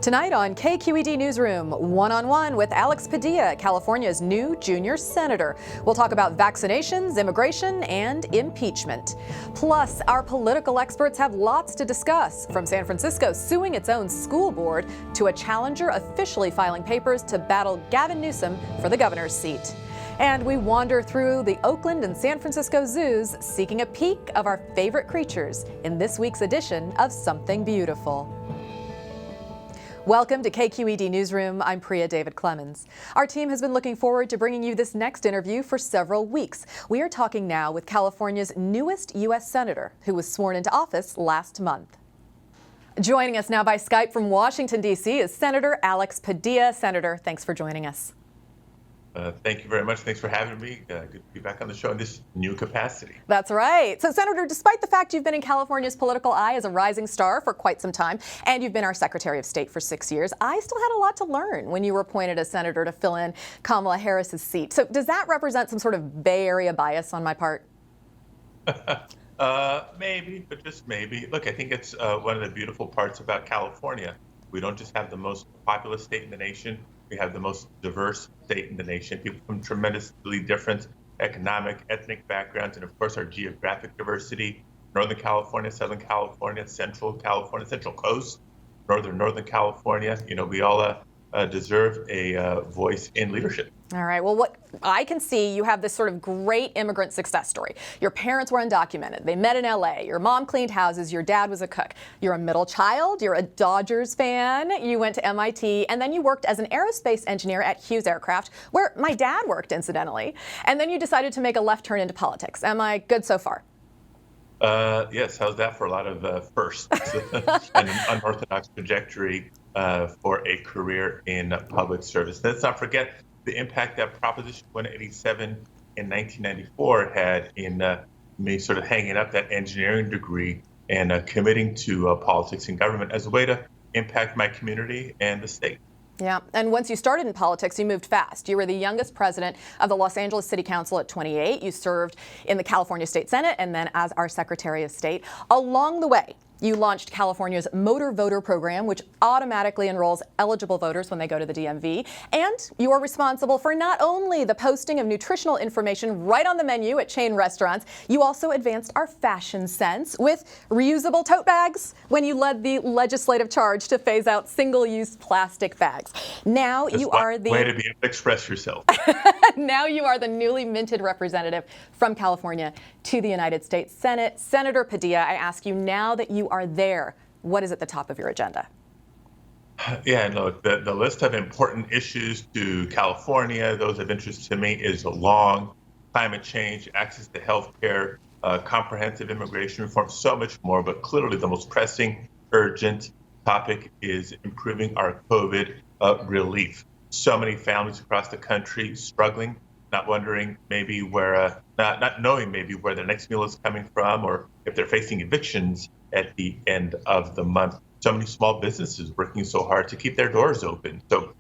Tonight on KQED Newsroom, one-on-one with Alex Padilla, California's new junior senator. We'll talk about vaccinations, immigration, and impeachment. Plus, our political experts have lots to discuss, from San Francisco suing its own school board to a challenger officially filing papers to battle Gavin Newsom for the governor's seat. And we wander through the Oakland and San Francisco zoos, seeking a peek of our favorite creatures in this week's edition of Something Beautiful. Welcome to KQED Newsroom. I'm Priya David Clemens. Our team has been looking forward to bringing you this next interview for several weeks. We are talking now with California's newest U.S. Senator, who was sworn into office last month. Joining us now by Skype from Washington, D.C. is Senator Alex Padilla. Senator, thanks for joining us. Thank you very much. Thanks for having me. Good to be back on the show in this new capacity. That's right. So, Senator, despite the fact you've been in California's political eye as a rising star for quite some time, and you've been our Secretary of State for 6 years, I still had a lot to learn when you were appointed as senator to fill in Kamala Harris's seat. So does that represent some sort of Bay Area bias on my part? Maybe, but just maybe. Look, I think it's one of the beautiful parts about California. We don't just have the most populous state in the nation. We have the most diverse state in the nation, people from tremendously different economic, ethnic backgrounds, and of course our geographic diversity. Northern California, Southern California, Central California, Central Coast, Northern California. You know, we all deserve a voice in leadership. All right. Well, what I can see, you have this sort of great immigrant success story. Your parents were undocumented. They met in L.A. Your mom cleaned houses. Your dad was a cook. You're a middle child. You're a Dodgers fan. You went to MIT. And then you worked as an aerospace engineer at Hughes Aircraft, where my dad worked, incidentally. And then you decided to make a left turn into politics. Am I good so far? Yes. How's that for a lot of firsts and an unorthodox trajectory for a career in public service? Let's not forget the impact that Proposition 187 in 1994 had in me sort of hanging up that engineering degree and committing to politics and government as a way to impact my community and the state. Yeah, and once you started in politics, you moved fast. You were the youngest president of the Los Angeles City Council at 28. You served in the California State Senate and then as our Secretary of State. Along the way, you launched California's Motor Voter Program, which automatically enrolls eligible voters when they go to the DMV. And you are responsible for not only the posting of nutritional information right on the menu at chain restaurants, you also advanced our fashion sense with reusable tote bags when you led the legislative charge to phase out single-use plastic bags. Now Just you are the way to be able to express yourself. Now you are the newly minted representative from California to the United States Senate. Senator Padilla, I ask you, now that you are there, what is at the top of your agenda? Yeah, no, the list of important issues to California, those of interest to me, is long. Climate change, access to health care, comprehensive immigration reform, so much more. But clearly the most pressing, urgent topic is improving our COVID relief. So many families across the country struggling, not wondering maybe where, not knowing maybe where their next meal is coming from, or if they're facing evictions at the end of the month. So many small businesses working so hard to keep their doors open. So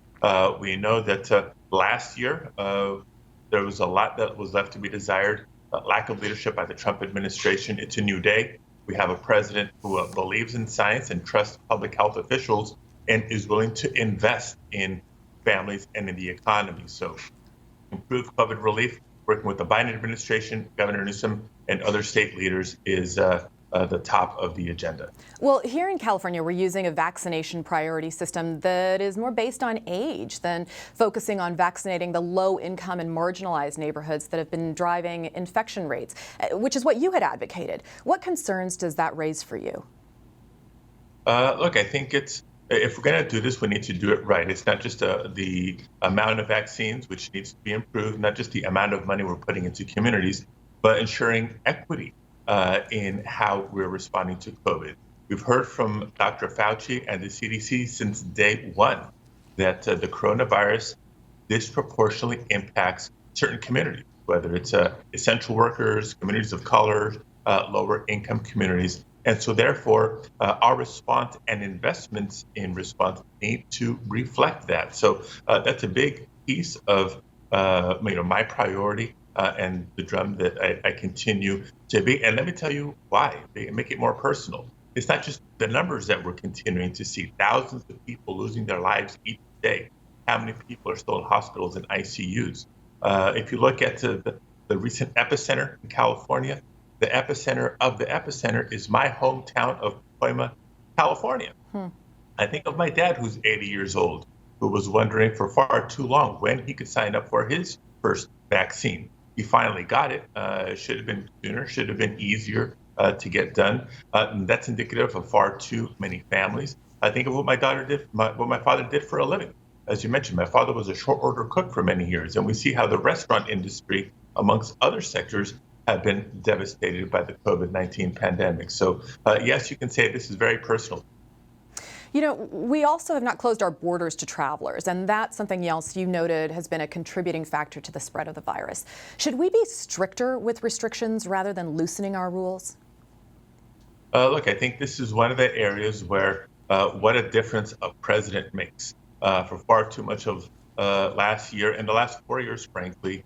we know that last year there was a lot that was left to be desired. Lack of leadership by the Trump administration. It's a new day. We have a president who believes in science and trusts public health officials and is willing to invest in families and in the economy. So improved COVID relief, working with the Biden administration, Governor Newsom, and other state leaders is the top of the agenda. Well, here in California, we're using a vaccination priority system that is more based on age than focusing on vaccinating the low-income and marginalized neighborhoods that have been driving infection rates, which is what you had advocated. What concerns does that raise for you? Look, I think if we're going to do this, we need to do it right. It's not just the amount of vaccines, which needs to be improved, not just the amount of money we're putting into communities, but ensuring equity in how we're responding to COVID. We've heard from Dr. Fauci and the CDC since day one that the coronavirus disproportionately impacts certain communities, whether it's essential workers, communities of color, lower income communities. And so therefore, our response and investments in response need to reflect that. So that's a big piece of my priority and the drum that I continue to be. And let me tell you why. Make it more personal. it's not just the numbers that we're continuing to see, thousands of people losing their lives each day. How many people are still in hospitals and ICUs? If you look at the recent epicenter in California, the epicenter of the epicenter is my hometown of Pacoima, California. I think of my dad, who's 80 years old, who was wondering for far too long when he could sign up for his first vaccine. He finally got it. Should have been sooner, should have been easier to get done. And that's indicative of far too many families. I think of what my daughter did, what my father did for a living. As you mentioned, my father was a short order cook for many years, and we see how the restaurant industry, amongst other sectors, have been devastated by the COVID-19 pandemic. So yes, you can say this is very personal. You know, we also have not closed our borders to travelers, and that's something else you noted has been a contributing factor to the spread of the virus. Should we be stricter with restrictions rather than loosening our rules? Look, I think this is one of the areas where what a difference a president makes. For far too much of last year and the last 4 years, frankly,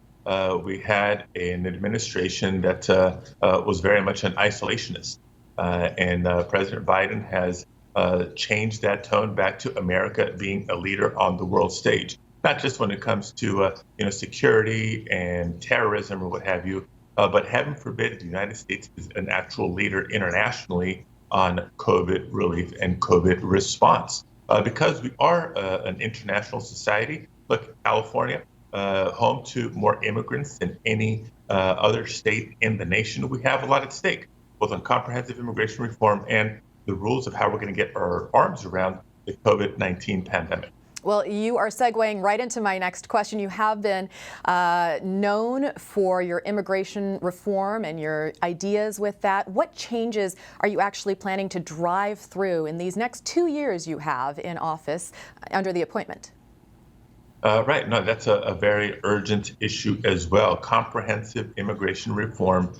we had an administration that was very much an isolationist. And President Biden has changed that tone back to America being a leader on the world stage, not just when it comes to security and terrorism or what have you, but heaven forbid the United States is an actual leader internationally on COVID relief and COVID response. Because we are an international society. Look, California, home to more immigrants than any other state in the nation. We have a lot at stake, both on comprehensive immigration reform and the rules of how we're going to get our arms around the COVID-19 pandemic. Well, you are segueing right into my next question. You have been known for your immigration reform and your ideas with that. What changes are you actually planning to drive through in these next 2 years you have in office under the appointment? Right. No, that's a very urgent issue as well. Comprehensive immigration reform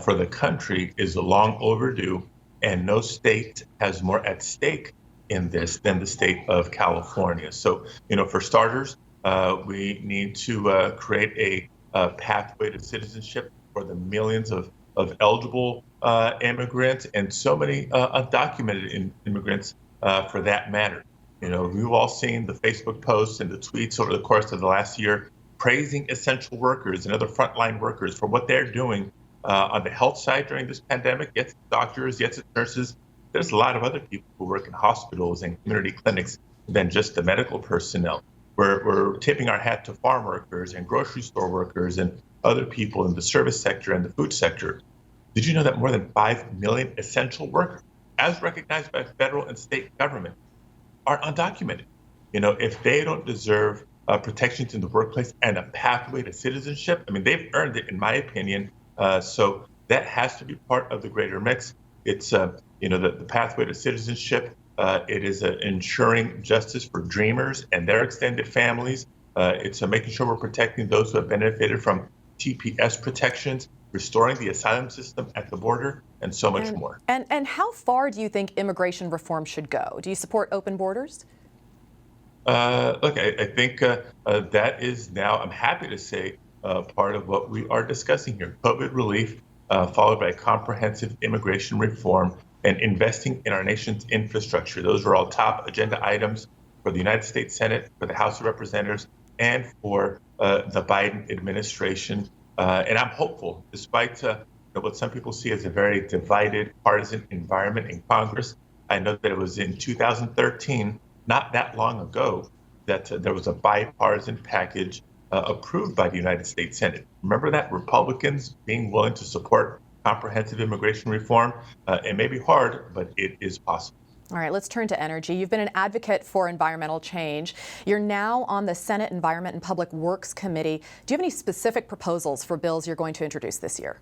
for the country is long overdue, and no state has more at stake in this than the state of California. So, for starters, we need to create a pathway to citizenship for the millions of eligible immigrants and so many undocumented immigrants for that matter. We've all seen the Facebook posts and the tweets over the course of the last year praising essential workers and other frontline workers for what they're doing on the health side during this pandemic. Yes, it's doctors, yes, it's nurses. There's a lot of other people who work in hospitals and community clinics than just the medical personnel. We're tipping our hat to farm workers and grocery store workers and other people in the service sector and the food sector. Did you know that more than 5 million essential workers, as recognized by federal and state government, are undocumented? If they don't deserve protections in the workplace and a pathway to citizenship, they've earned it, in my opinion. So that has to be part of the greater mix. It's, the pathway to citizenship. It is ensuring justice for dreamers and their extended families. It's making sure we're protecting those who have benefited from TPS protections, restoring the asylum system at the border, and so much more. And how far do you think immigration reform should go? Do you support open borders? Look, I think that is now, I'm happy to say, part of what we are discussing here. COVID relief, followed by comprehensive immigration reform and investing in our nation's infrastructure. Those are all top agenda items for the United States Senate, for the House of Representatives, and for the Biden administration. And I'm hopeful, despite what some people see as a very divided partisan environment in Congress. I know that it was in 2013, not that long ago, that there was a bipartisan package approved by the United States Senate. Remember that? Republicans being willing to support comprehensive immigration reform. It may be hard, but it is possible. All right, let's turn to energy. You've been an advocate for environmental change. You're now on the Senate Environment and Public Works Committee. Do you have any specific proposals for bills you're going to introduce this year?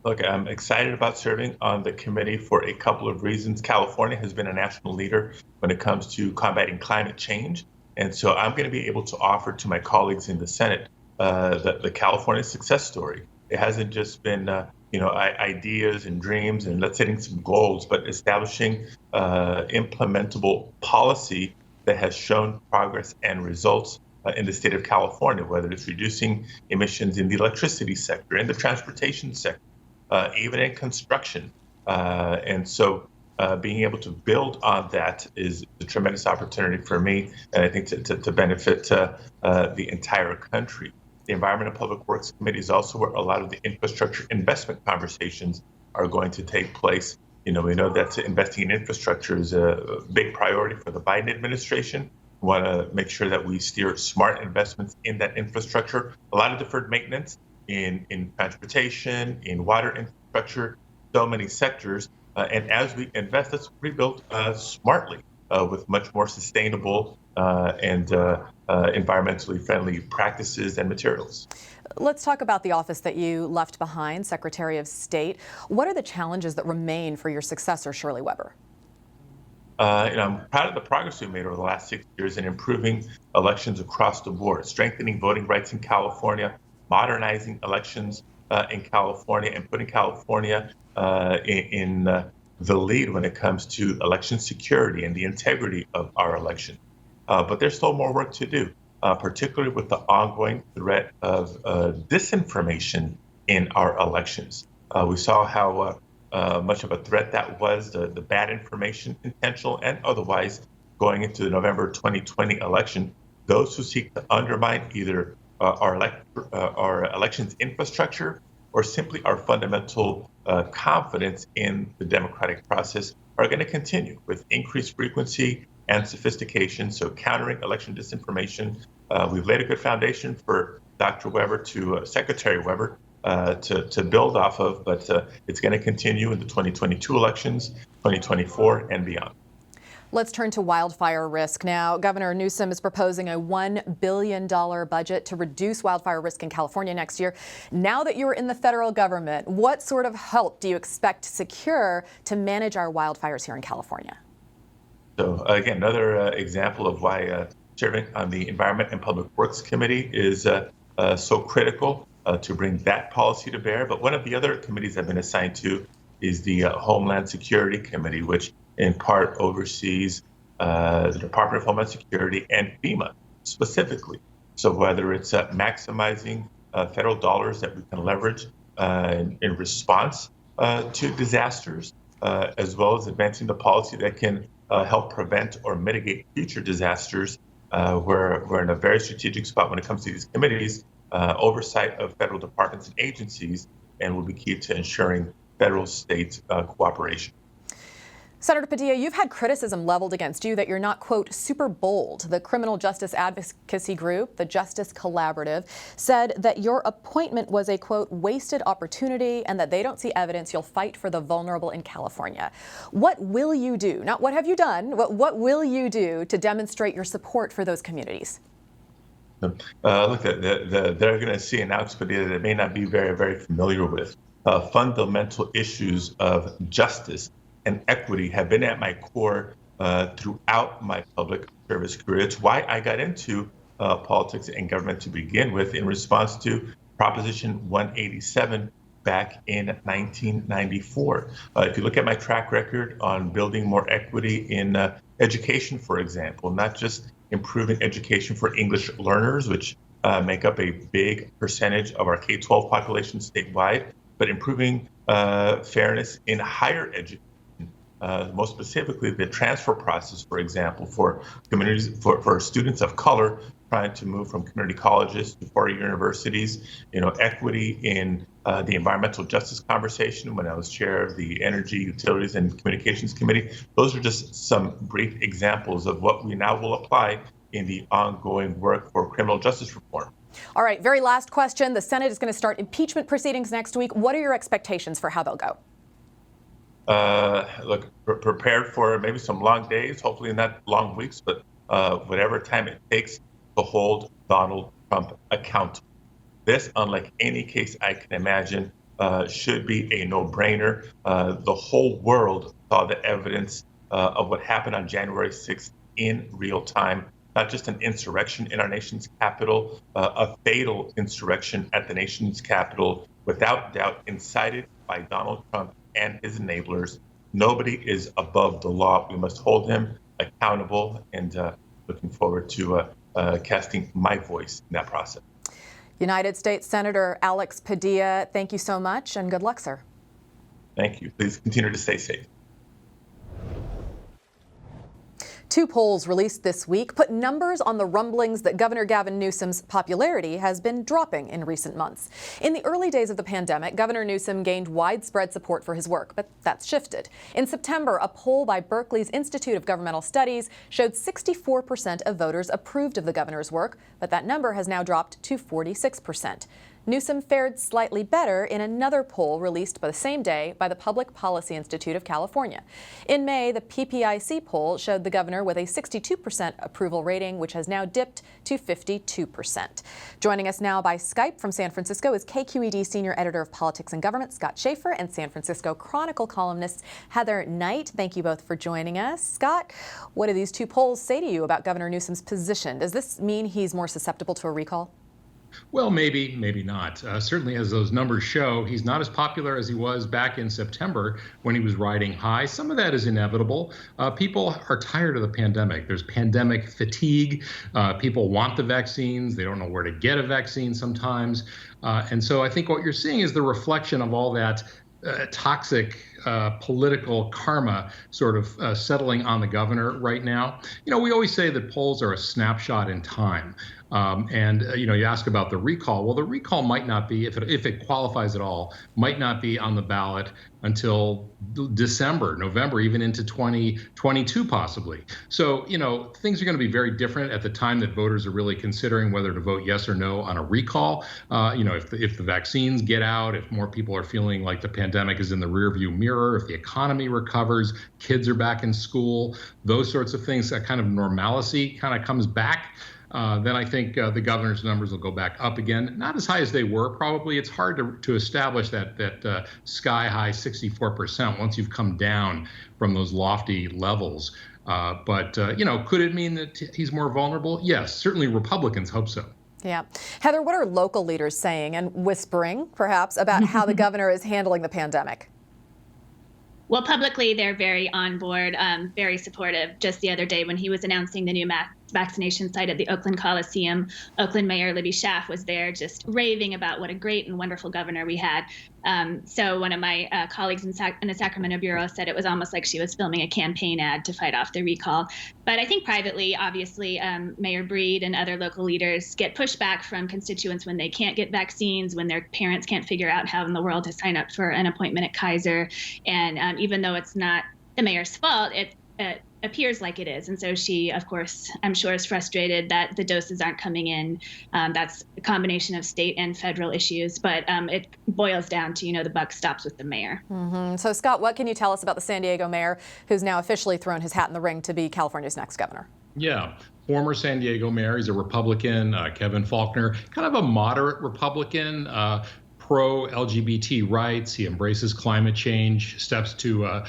Look, I'm excited about serving on the committee for a couple of reasons. California has been a national leader when it comes to combating climate change. And so I'm going to be able to offer to my colleagues in the Senate the California success story. It hasn't just been ideas and dreams and let's setting some goals, but establishing implementable policy that has shown progress and results in the state of California, whether it's reducing emissions in the electricity sector, in the transportation sector, even in construction. And so being able to build on that is a tremendous opportunity for me, and I think to benefit the entire country. The Environment and Public Works Committee is also where a lot of the infrastructure investment conversations are going to take place. We know that investing in infrastructure is a big priority for the Biden administration. We want to make sure that we steer smart investments in that infrastructure. A lot of deferred maintenance in transportation, in water infrastructure, so many sectors. And as we invest, let's rebuild smartly with much more sustainable and environmentally friendly practices and materials. Let's talk about the office that you left behind, Secretary of State. What are the challenges that remain for your successor, Shirley Weber? I'm proud of the progress we've made over the last 6 years in improving elections across the board, strengthening voting rights in California, modernizing elections in California, and putting California in the lead when it comes to election security and the integrity of our election. But there's still more work to do, particularly with the ongoing threat of disinformation in our elections. We saw how much of a threat that was, the bad information, intentional and otherwise, going into the November 2020 election. Those who seek to undermine either our elections infrastructure or simply our fundamental confidence in the democratic process are going to continue with increased frequency and sophistication. So countering election disinformation, we've laid a good foundation for Dr. Weber Secretary Weber to build off of, but it's going to continue in the 2022 elections, 2024 and beyond. Let's turn to wildfire risk now. Governor Newsom is proposing a $1 billion budget to reduce wildfire risk in California next year. Now that you're in the federal government, what sort of help do you expect to secure to manage our wildfires here in California? So again, another example of why serving on the Environment and Public Works Committee is so critical to bring that policy to bear. But one of the other committees I've been assigned to is the Homeland Security Committee, which in part oversees the Department of Homeland Security and FEMA specifically. So whether it's maximizing federal dollars that we can leverage in response to disasters, as well as advancing the policy that can help prevent or mitigate future disasters, we're in a very strategic spot when it comes to these committees. Oversight of federal departments and agencies, and will be key to ensuring federal-state cooperation. Senator Padilla, you've had criticism leveled against you that you're not, quote, super bold. The criminal justice advocacy group, the Justice Collaborative, said that your appointment was a, quote, wasted opportunity and that they don't see evidence you'll fight for the vulnerable in California. What will you do? Not what have you done, what will you do to demonstrate your support for those communities? Look, they're going to see an Alex Padilla that they may not be very, very familiar with. Fundamental issues of justice and equity have been at my core throughout my public service career. It's why I got into politics and government to begin with in response to Proposition 187 back in 1994. If you look at my track record on building more equity in education, for example, not just improving education for English learners, which make up a big percentage of our K-12 population statewide, but improving fairness in higher education. Most specifically, the transfer process, for example, for communities, for students of color trying to move from community colleges to four-year universities. Equity in the environmental justice conversation when I was chair of the Energy, Utilities, and Communications Committee. Those are just some brief examples of what we now will apply in the ongoing work for criminal justice reform. All right, very last question. The Senate is going to start impeachment proceedings next week. What are your expectations for how they'll go? Look, prepared for maybe some long days, hopefully not long weeks, but whatever time it takes to hold Donald Trump accountable. This, unlike any case I can imagine, should be a no-brainer. The whole world saw the evidence of what happened on January 6th in real time, not just an insurrection in our nation's capital, a fatal insurrection at the nation's capital, without doubt incited by Donald Trump and his enablers. Nobody is above the law. We must hold him accountable, and looking forward to casting my voice in that process. United States Senator Alex Padilla, thank you so much and good luck, sir. Thank you. Please continue to stay safe. Two polls released this week put numbers on the rumblings that Governor Gavin Newsom's popularity has been dropping in recent months. In the early days of the pandemic, Governor Newsom gained widespread support for his work, but that's shifted. In September, a poll by Berkeley's Institute of Governmental Studies showed 64% of voters approved of the governor's work, but that number has now dropped to 46%. Newsom fared slightly better in another poll released by the same day by the Public Policy Institute of California. In May, the PPIC poll showed the governor with a 62% approval rating, which has now dipped to 52%. Joining us now by Skype from San Francisco is KQED Senior Editor of Politics and Government, Scott Shafer, and San Francisco Chronicle columnist Heather Knight. Thank you both for joining us. Scott, what do these two polls say to you about Governor Newsom's position? Does this mean he's more susceptible to a recall? Well, maybe, maybe not. Certainly, as those numbers show, he's not as popular as he was back in September when he was riding high. Some of that is inevitable. People are tired of the pandemic. There's pandemic fatigue. People want the vaccines. They don't know where to get a vaccine sometimes. And so I think what you're seeing is the reflection of all that toxic political karma sort of settling on the governor right now. You know, we always say that polls are a snapshot in time. You ask about the recall. Well, the recall might not be, if it qualifies at all, might not be on the ballot until December, November, even into 2022 possibly. So, things are going to be very different at the time that voters are really considering whether to vote yes or no on a recall. If the vaccines get out, if more people are feeling like the pandemic is in the rearview mirror, if the economy recovers, kids are back in school, those sorts of things, that kind of normalcy kind of comes back. Then I think the governor's numbers will go back up again. Not as high as they were, probably. It's hard to establish that sky-high 64% once you've come down from those lofty levels. But could it mean that he's more vulnerable? Yes, certainly Republicans hope so. Yeah. Heather, what are local leaders saying and whispering, perhaps, about how the governor is handling the pandemic? Well, publicly, they're very on board, very supportive. Just the other day when he was announcing the new vaccination site at the Oakland Coliseum, Oakland Mayor Libby Schaaf was there just raving about what a great and wonderful governor we had. So one of my colleagues in the Sacramento Bureau said it was almost like she was filming a campaign ad to fight off the recall. But I think privately, obviously, Mayor Breed and other local leaders get pushback from constituents when they can't get vaccines, when their parents can't figure out how in the world to sign up for an appointment at Kaiser. And even though it's not the mayor's fault, it appears like it is. And so she, of course, I'm sure is frustrated that the doses aren't coming in. That's a combination of state and federal issues, but it boils down to, the buck stops with the mayor. Mm-hmm. So, Scott, what can you tell us about the San Diego mayor who's now officially thrown his hat in the ring to be California's next governor? Yeah. Former San Diego mayor. He's a Republican, Kevin Faulconer, kind of a moderate Republican, pro-LGBT rights. He embraces climate change, steps to,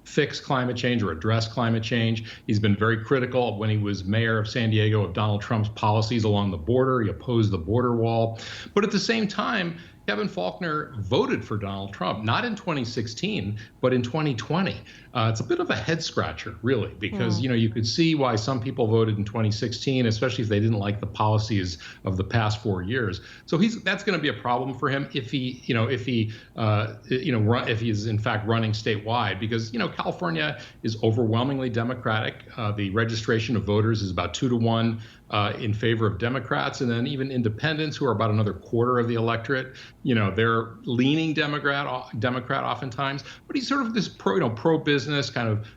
fix climate change or address climate change. He's been very critical when he was mayor of San Diego of Donald Trump's policies along the border. He opposed the border wall. But at the same time, Kevin Faulconer voted for Donald Trump, not in 2016, but in 2020. It's a bit of a head scratcher, really, because, you could see why some people voted in 2016, especially if they didn't like the policies of the past 4 years. So that's going to be a problem for him if he's in fact running statewide, because, California is overwhelmingly Democratic. The registration of voters is about 2-to-1 in favor of Democrats, and then even independents, who are about another quarter of the electorate, they're leaning Democrat oftentimes. But he's sort of this pro-business, kind of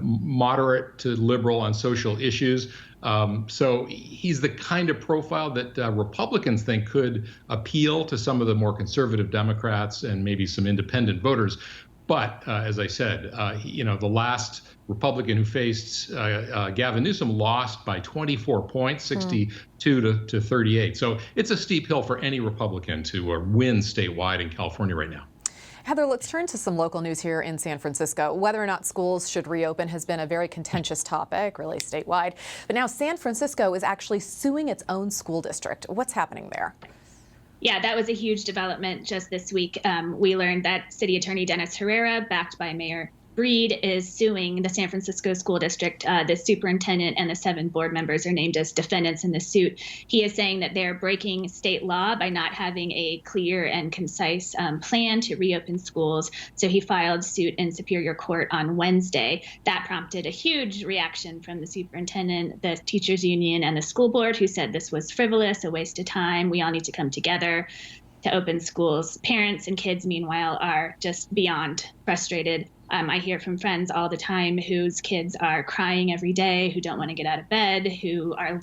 moderate to liberal on social issues. So he's the kind of profile that Republicans think could appeal to some of the more conservative Democrats and maybe some independent voters. But as I said, the last Republican who faced Gavin Newsom lost by 24 points, 62 to 38. So it's a steep hill for any Republican to win statewide in California right now. Heather, let's turn to some local news here in San Francisco. Whether or not schools should reopen has been a very contentious topic, really statewide. But now San Francisco is actually suing its own school district. What's happening there? Yeah, that was a huge development just this week. We learned that City Attorney Dennis Herrera, backed by Mayor Breed is suing the San Francisco School District. The superintendent and the 7 board members are named as defendants in the suit. He is saying that they're breaking state law by not having a clear and concise plan to reopen schools. So he filed suit in Superior Court on Wednesday. That prompted a huge reaction from the superintendent, the teachers union, and the school board, who said this was frivolous, a waste of time. We all need to come together to open schools. Parents and kids, meanwhile, are just beyond frustrated. I hear from friends all the time whose kids are crying every day, who don't want to get out of bed, who are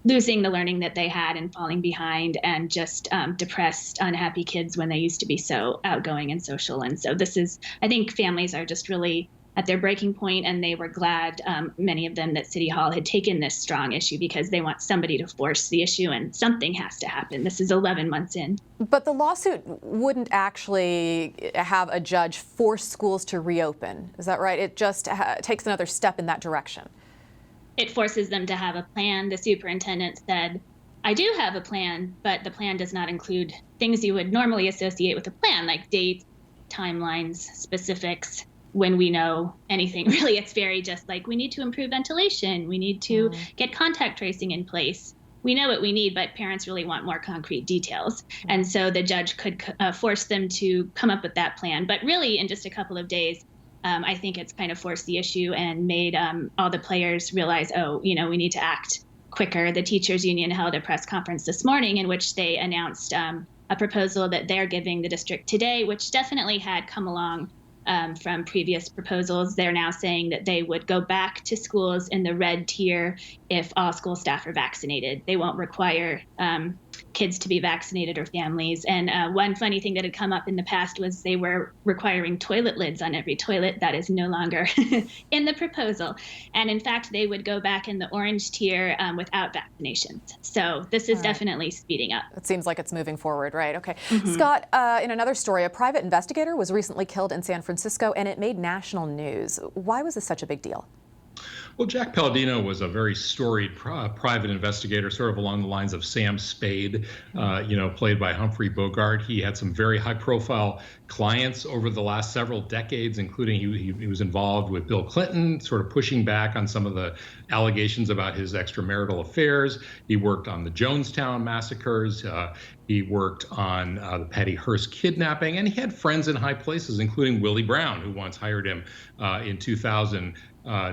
losing the learning that they had and falling behind, and just depressed, unhappy kids when they used to be so outgoing and social. And so I think families are just really at their breaking point, and they were glad, many of them, that City Hall had taken this strong issue, because they want somebody to force the issue, and something has to happen. This is 11 months in. But the lawsuit wouldn't actually have a judge force schools to reopen. Is that right? It just takes another step in that direction. It forces them to have a plan. The superintendent said, I do have a plan, but the plan does not include things you would normally associate with a plan, like dates, timelines, specifics. When we know anything, really, it's very just like, we need to improve ventilation. We need to get contact tracing in place. We know what we need, but parents really want more concrete details. And so the judge could force them to come up with that plan. But really, in just a couple of days, I think it's kind of forced the issue and made all the players realize, we need to act quicker. The teachers union held a press conference this morning in which they announced a proposal that they're giving the district today, which definitely had come along from previous proposals. They're now saying that they would go back to schools in the red tier if all school staff are vaccinated. They won't require kids to be vaccinated or families. And one funny thing that had come up in the past was they were requiring toilet lids on every toilet. That is no longer in the proposal. And in fact, they would go back in the orange tier without vaccinations. So this is definitely speeding up. It seems like it's moving forward, right? Okay. Scott, in another story, a private investigator was recently killed in San Francisco, and it made national news. Why was this such a big deal? Well, Jack Palladino was a very storied private investigator, sort of along the lines of Sam Spade, played by Humphrey Bogart. He had some very high-profile clients over the last several decades, including he was involved with Bill Clinton, sort of pushing back on some of the allegations about his extramarital affairs. He worked on the Jonestown massacres. He worked on the Patty Hearst kidnapping, and he had friends in high places, including Willie Brown, who once hired him in 2000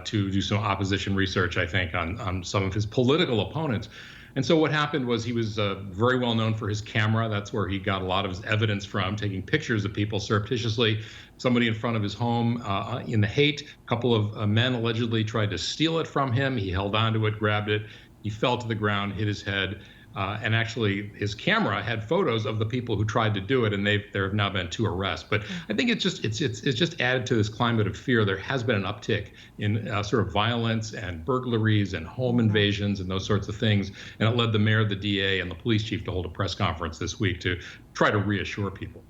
to do some opposition research, I think, on some of his political opponents. And so what happened was he was very well known for his camera. That's where he got a lot of his evidence from, taking pictures of people surreptitiously. Somebody in front of his home in the Haight, a couple of men allegedly tried to steal it from him. He held onto it, grabbed it. He fell to the ground, hit his head. And actually, his camera had photos of the people who tried to do it, and there have now been 2 arrests. But I think it's just added to this climate of fear. There has been an uptick in sort of violence and burglaries and home invasions and those sorts of things. And it led the mayor, the DA, and the police chief to hold a press conference this week to try to reassure people.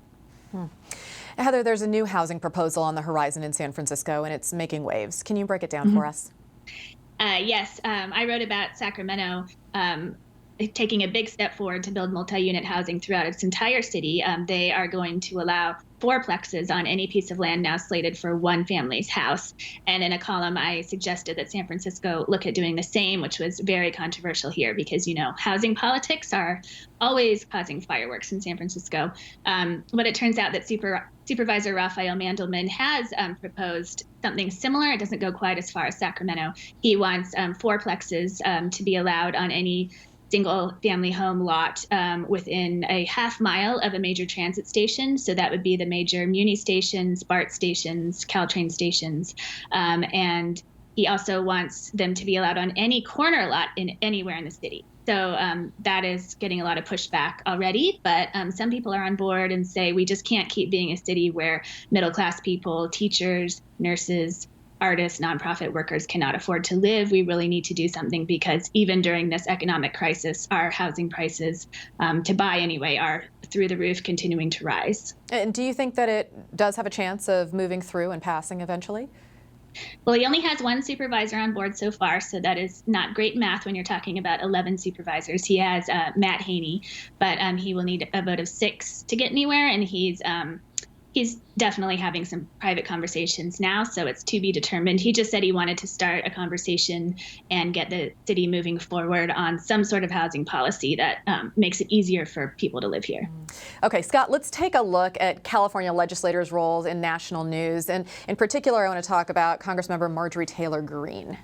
Heather, there's a new housing proposal on the horizon in San Francisco, and it's making waves. Can you break it down for us? Yes, I wrote about Sacramento taking a big step forward to build multi-unit housing throughout its entire city. They are going to allow 4plexes on any piece of land now slated for one family's house. And in a column, I suggested that San Francisco look at doing the same, which was very controversial here because, housing politics are always causing fireworks in San Francisco. But it turns out that Supervisor Raphael Mandelman has proposed something similar. It doesn't go quite as far as Sacramento. He wants 4plexes to be allowed on any single-family home lot within a half-mile of a major transit station. So that would be the major Muni stations, BART stations, Caltrain stations. And he also wants them to be allowed on any corner lot anywhere in the city. So that is getting a lot of pushback already. But some people are on board and say we just can't keep being a city where middle-class people, teachers, nurses, artists, nonprofit workers cannot afford to live. We really need to do something because even during this economic crisis, our housing prices to buy anyway are through the roof, continuing to rise. And do you think that it does have a chance of moving through and passing eventually? Well, he only has one supervisor on board so far, so that is not great math when you're talking about 11 supervisors. He has Matt Haney, but he will need a vote of 6 to get anywhere, and he's He's definitely having some private conversations now, so it's to be determined. He just said he wanted to start a conversation and get the city moving forward on some sort of housing policy that makes it easier for people to live here. Okay, Scott, let's take a look at California legislators' roles in national news. And in particular, I want to talk about Congressmember Marjorie Taylor Greene.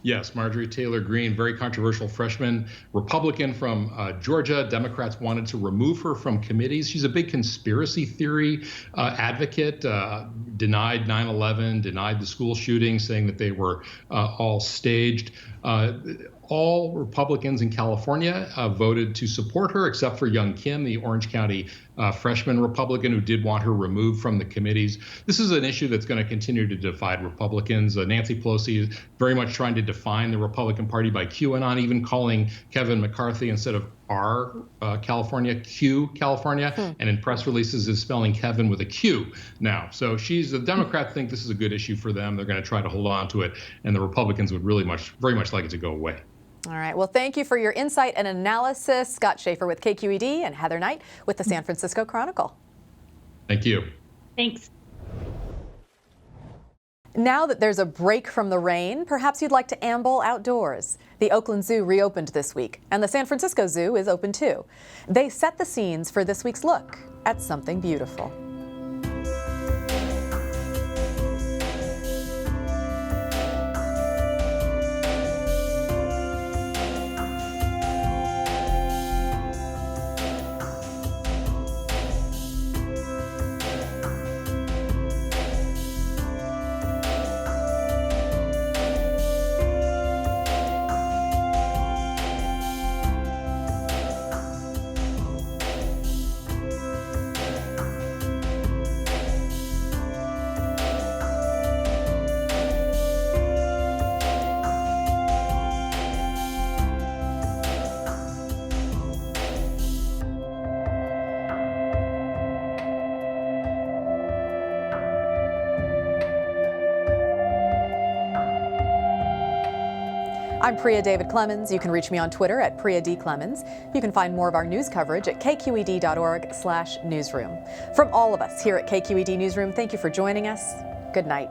Yes, Marjorie Taylor Greene, very controversial freshman Republican from Georgia. Democrats wanted to remove her from committees. She's a big conspiracy theory advocate, denied 9/11, denied the school shooting, saying that they were all staged. All Republicans in California voted to support her, except for Young Kim, the Orange County freshman Republican who did want her removed from the committees. This is an issue that's going to continue to divide Republicans. Nancy Pelosi is very much trying to define the Republican Party by QAnon, even calling Kevin McCarthy instead of R California, Q California, and in press releases is spelling Kevin with a Q now. So the Democrats think this is a good issue for them. They're going to try to hold on to it, and the Republicans would very much like it to go away. All right. Well, thank you for your insight and analysis. Scott Shafer with KQED and Heather Knight with the San Francisco Chronicle. Thank you. Thanks. Now that there's a break from the rain, perhaps you'd like to amble outdoors. The Oakland Zoo reopened this week, and the San Francisco Zoo is open too. They set the scenes for this week's look at something beautiful. I'm Priya David Clemens. You can reach me on Twitter at Priya D. Clemens. You can find more of our news coverage at kqed.org/newsroom. From all of us here at KQED Newsroom, thank you for joining us. Good night.